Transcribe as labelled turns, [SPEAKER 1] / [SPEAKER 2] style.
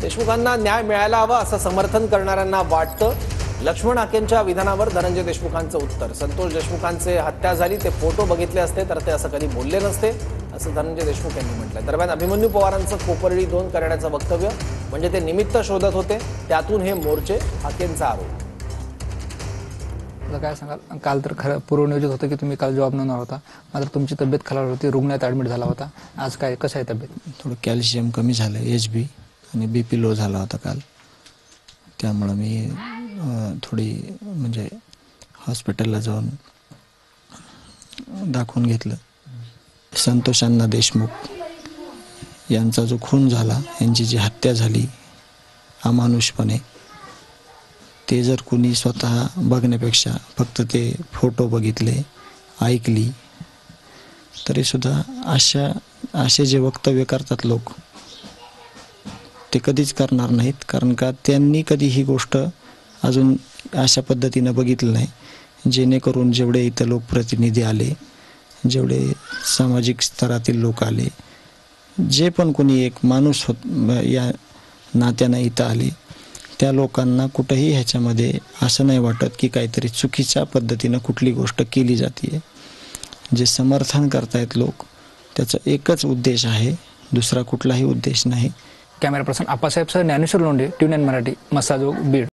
[SPEAKER 1] देशमुखांना न्याय मिळायला हवा असं समर्थन करणाऱ्यांना वाटतं. लक्ष्मण हाकेंच्या विधानावर धनंजय देशमुखांचं उत्तर. संतोष देशमुखांचे हत्या झाली ते फोटो बघितले असते तर ते असं कधी बोलले नसते असं धनंजय देशमुख यांनी म्हटलंय. दरम्यान अभिमन्यू पवारांचं कोपर्डी 2 करण्याचं वक्तव्य म्हणजे ते निमित्त शोधत होते, त्यातून हे मोर्चे. हाकेंचा आरोप.
[SPEAKER 2] काय सांगाल, काल तर खरं पूर्वनियोजित होतं की तुम्ही काल जॉब नव्हणार होता, मात्र तुमची तब्येत खराब होती, रुग्णालयात ॲडमिट झाला होता. आज काय कसं आहे तब्येत?
[SPEAKER 3] थोडं कॅल्शियम कमी झालं, HB आणि BP लो झाला होता काल, त्यामुळं मी थोडी म्हणजे हॉस्पिटलला जाऊन दाखवून घेतलं. संतोष अण्णा देशमुख यांचा जो खून झाला, यांची जी हत्या झाली अमानुषपणे, ते जर कुणी स्वतः बघण्यापेक्षा फक्त ते फोटो बघितले, ऐकली, तरीसुद्धा असे जे वक्तव्य करतात लोक, ते कधीच करणार नाहीत. कारण का त्यांनी कधी ही गोष्ट अजून अशा पद्धतीनं बघितलं नाही. जेणेकरून जेवढे इथं लोकप्रतिनिधी आले, जेवढे सामाजिक स्तरातील लोक आले, जे पण कोणी एक माणूस या नात्यानं इथं आले, त्या लोकांना कुठंही ह्याच्यामध्ये असं नाही वाटत की काहीतरी चुकीच्या पद्धतीनं कुठली गोष्ट केली जाते. जे समर्थन करतायत लोक, त्याचा एकच उद्देश आहे, दुसरा कुठलाही उद्देश नाही.
[SPEAKER 2] Camera person Appasaheb sir, Dnyaneshwar Londhe, TVN Marathi, Masajog, Beed.